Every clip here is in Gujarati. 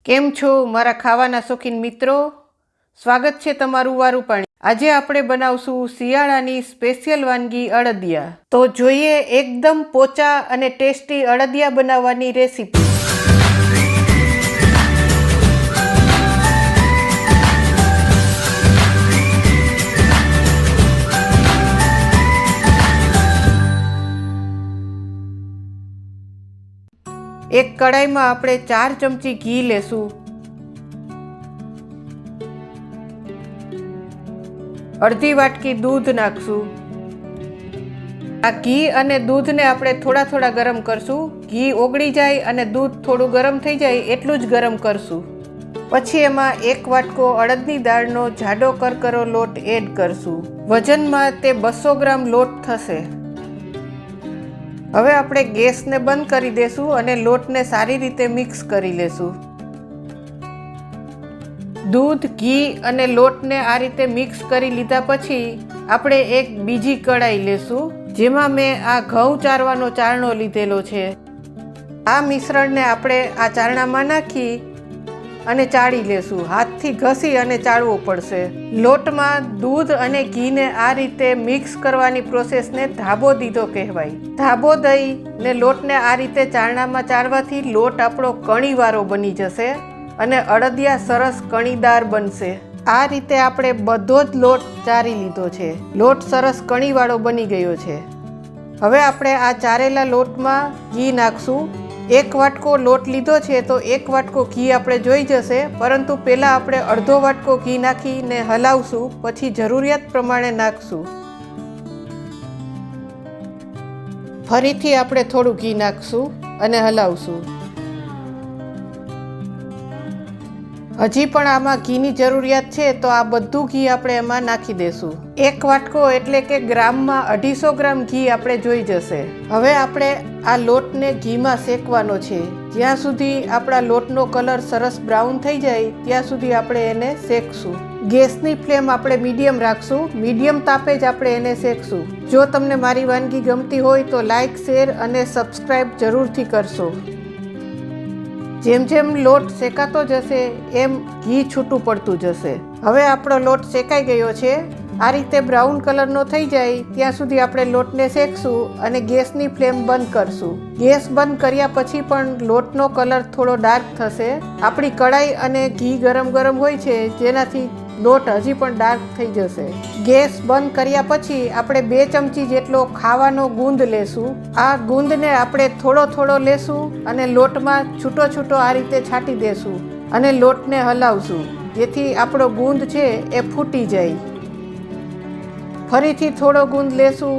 કેમ છો મારા ખાવાના શોખીન મિત્રો? સ્વાગત છે તમારું વારું પાણી. આજે આપણે બનાવશું શિયાળાની સ્પેશિયલ વાનગી અડદિયા. તો જોઈએ એકદમ પોચા અને ટેસ્ટી અડદિયા બનાવવાની રેસીપી. એક કડાઈમાં આપણે 4 ચમચી ઘી લેશું. અડધી વાટકી દૂધ નાખશું. આ ઘી અને દૂધને આપણે થોડા ગરમ કરશું. ઘી ઓગળી જાય અને દૂધ થોડું ગરમ થઈ જાય એટલું જ ગરમ કરશું. પછી એમાં 1 વાટકો અડદની દાળનો જાડો કરકરો લોટ એડ કરશું. વજનમાં તે 200 ગ્રામ લોટ થશે. હવે આપણે ગેસને બંધ કરી દેશું અને લોટને સારી રીતે મિક્સ કરી લેશું. દૂધ, ઘી અને લોટને આ રીતે મિક્સ કરી લીધા પછી આપણે એક બીજી કડાઈ લેશું, જેમાં મેં આ ઘઉં ચારવાનો ચારણો લીધેલો છે. આ મિશ્રણને આપણે આ ચારણામાં નાખી અને ચાળી લેશું. હાથથી ઘસી અને ચાળવું પડશે. લોટમાં દૂધ અને ઘીને આ રીતે મિક્સ કરવાની પ્રોસેસને ધાબો દીધો કહેવાય. ધાબો દઈને લોટને આ રીતે ચારણામાં ચાળવાથી લોટ આપણો કણીવાળો બની જશે અને અડદિયા સરસ કણીદાર બનશે. આ રીતે આપણે બધો જ લોટ ચારી લીધો છે. લોટ સરસ કણીવાળો બની ગયો છે. હવે આપણે આ ચારેલા લોટમાં ઘી નાખશું. 1 વાટકો લોટ લીધો છે તો 1 વાટકો ઘી આપણે જોઈ જશે, પરંતુ પહેલાં આપણે અડધો વાટકો ઘી નાખીને હલાવશું, પછી જરૂરિયાત પ્રમાણે નાખશું. ફરીથી આપણે થોડું ઘી નાખશું અને હલાવશું. હજી પણ આમાં ઘીની જરૂરિયાત છે તો આ બધું ઘી આપણે એમાં નાખી દેશું. 1 વાટકો એટલે કે ગ્રામમાં 250 ગ્રામ ઘી આપણે જોઈ જશે. હવે આપણે આ લોટને ઘીમાં શેકવાનો છે. જ્યાં સુધી આપણા લોટનો કલર સરસ બ્રાઉન થઈ જાય ત્યાં સુધી આપણે એને શેકશું. ગેસની ફ્લેમ આપણે મીડિયમ રાખશું. મીડિયમ તાપે જ આપણે એને શેકશું. જો તમને મારી વાનગી ગમતી હોય તો લાઈક, શેર અને સબસ્ક્રાઈબ જરૂરથી કરશો. જેમ જેમ લોટ શેકાતો જશે એમ ઘી છૂટું પડતું જશે. હવે આપણો લોટ શેકાઈ ગયો છે. આ રીતે બ્રાઉન કલરનો થઈ જાય ત્યાં સુધી આપણે લોટને શેકશું અને ગેસની ફ્લેમ બંધ કરશું. ગેસ બંધ કર્યા પછી પણ લોટનો કલર થોડો ડાર્ક થશે. આપણી કડાઈ અને ઘી ગરમ હોય છે, જેનાથી લોટ હજી પણ ડાર્ક થઈ જશે. ગેસ બંધ કર્યા પછી આપણે 2 ચમચી જેટલો ખાવાનો ગુંદ લેશું. આ ગુંદને આપણે થોડો લેશું અને લોટમાં છૂટો આ રીતે છાંટી દેશું અને લોટને હલાવશું, જેથી આપણો ગુંદ છે એ ફૂટી જાય. ફરીથી થોડો ગુંદ લેશું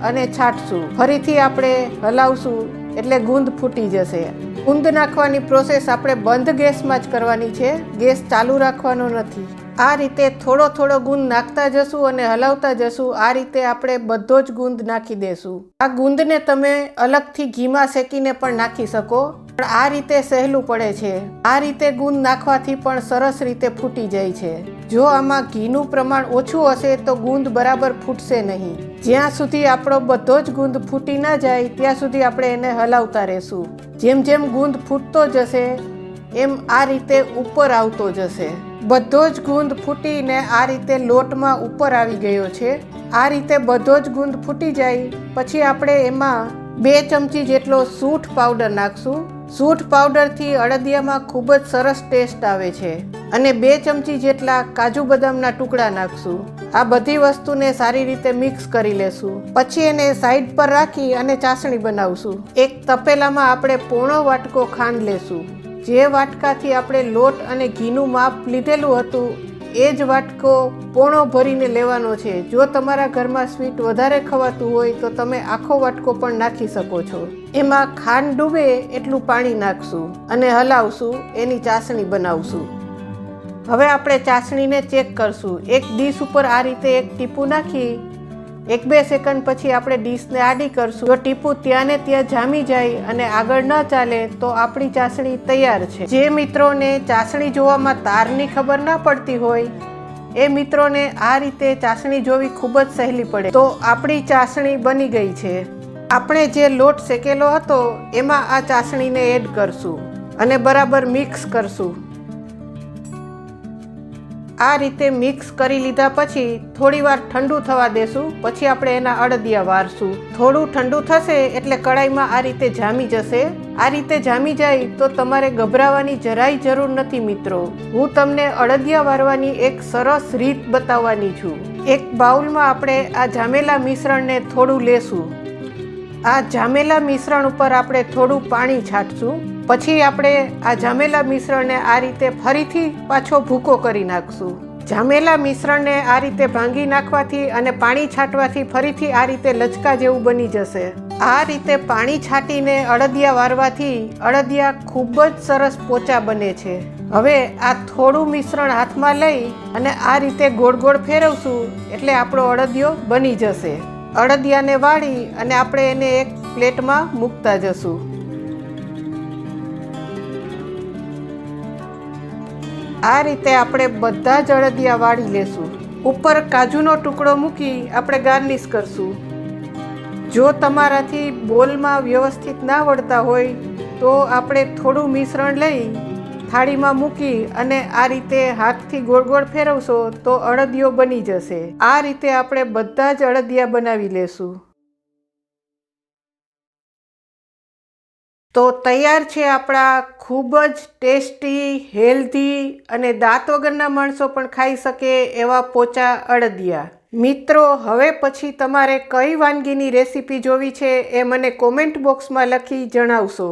અને છાંટશું. ફરીથી આપણે હલાવશું એટલે ગુંદ ફૂટી જશે. ગુંદ નાખવાની પ્રોસેસ આપણે બંધ ગેસમાં જ કરવાની છે, ગેસ ચાલુ રાખવાનો નથી. આ રીતે થોડો ગુંદ નાખતા જશું અને હલાવતા જશું. આ રીતે આપણે બધો જ ગુંદ નાખી દેશું. આ ગુંદને તમે અલગથી ઘીમાં શેકીને પણ નાખી શકો, પણ આ રીતે સહેલું પડે છે. આ રીતે ગુંદ નાખવાથી પણ સરસ રીતે ફૂટી જાય છે. જો આમાં ઘીનું પ્રમાણ ઓછું હશે તો ગુંદ બરાબર ફૂટશે નહીં. જ્યાં સુધી આપણો બધો જ ગુંદ ફૂટી ના જાય ત્યાં સુધી આપણે એને હલાવતા રહેશું. જેમ ગુંદ ફૂટતો જશે એમ આ રીતે ઉપર આવતો જશે. બધો જ ગુંદ ફૂટીને આ રીતે લોટમાં ઉપર આવી ગયો છે. આ રીતે બધો જ ગુંદ ફૂટી જાય પછી આપણે એમાં 2 ચમચી જેટલો સૂંઠ પાવડર નાખશું. સૂંઠ પાવડરથી અડદિયામાં ખૂબ જ સરસ ટેસ્ટ આવે છે. અને 2 ચમચી જેટલા કાજુ બદામના ટુકડા નાખશું. આ બધી વસ્તુને સારી રીતે મિક્સ કરી લેશું. પછી એને સાઈડ પર રાખી અને ચાસણી બનાવશું. એક તપેલામાં આપણે પોણો વાટકો ખાંડ લેશું. જે વાટકાથી આપણે લોટ અને ઘીનું માપ લીધેલું હતું એ જ વાટકો પોણો ભરીને લેવાનો છે. જો તમારા ઘરમાં સ્વીટ વધારે ખવાતું હોય તો તમે આખો વાટકો પણ નાખી શકો છો. એમાં ખાંડ ડૂબે એટલું પાણી નાખશું અને હલાવશું. એની ચાસણી બનાવશું. હવે આપણે ચાસણીને ચેક કરશું. એક ડીશ ઉપર આ રીતે એક ટીપું નાખી 1-2 સેકન્ડ પછી આપણે ડીશને આડી કરશું. જો ટીપું ત્યાં ને ત્યાં જામી જાય અને આગળ ન ચાલે તો આપણી ચાસણી તૈયાર છે. જે મિત્રોને ચાસણી જોવામાં તારની ખબર ના પડતી હોય એ મિત્રોને આ રીતે ચાસણી જોવી ખૂબ જ સહેલી પડે. તો આપણી ચાસણી બની ગઈ છે. આપણે જે લોટ શેકેલો હતો એમાં આ ચાસણીને એડ કરશું. અને બરાબર મિક્સ કરશું। આ રીતે મિક્સ કરી લીધા પછી થોડીવાર ઠંડુ થવા દેશું, પછી આપણે એના અડદિયા વારશું। થોડું ઠંડુ થશે એટલે કડાઈમાં આ રીતે જામી જશે। આ રીતે જામી જાય તો તમારે ગભરાવાની જરાય જરૂર નથી મિત્રો। હું તમને અડદિયા વારવાની એક સરસ રીત બતાવવાની છું। એક બાઉલમાં આપણે આ જામેલા મિશ્રણને થોડું લેશું। આ જામેલા મિશ્રણ ઉપર આપણે થોડું પાણી છાંટશું। પછી આપણે આ જામેલા મિશ્રણને આ રીતે ફરીથી પાછો ભૂકો કરી નાખશું। જામેલા મિશ્રણને આ રીતે ભાંગી નાખવાથી અને પાણી છાંટવાથી ફરીથી આ રીતે લચકા જેવું બની જશે। આ રીતે પાણી છાંટીને અડદિયા વારવાથી અડદિયા ખૂબ જ સરસ પોચા બને છે। હવે આ થોડું મિશ્રણ હાથમાં લઈ અને આ રીતે ગોળ ગોળ ફેરવશું એટલે આપણો અડદિયો બની જશે। અડદિયાને વાળી અને આપણે એને એક પ્લેટમાં મૂકતા જશું। આ રીતે આપણે બધા જ અડદિયા વાળી લેશું। ઉપર કાજુનો ટુકડો મૂકી આપણે ગાર્નિશ કરશું। જો તમારાથી બોલમાં વ્યવસ્થિત ના વળતા હોય તો આપણે થોડું મિશ્રણ લઈ થાળીમાં મૂકી અને આ રીતે હાથથી ગોળ ગોળ ફેરવશો તો અડદિયો બની જશે। આ રીતે આપણે બધા જ અડદિયા બનાવી લેશું। તો તૈયાર છે આપણા ખૂબ જ ટેસ્ટી, હેલ્ધી અને દાંત વગરના માણસો પણ ખાઈ શકે એવા પોચા અડદિયા। મિત્રો, હવે પછી તમારે કઈ વાનગીની રેસીપી જોવી છે એ મને કોમેન્ટ બોક્સમાં લખી જણાવશો।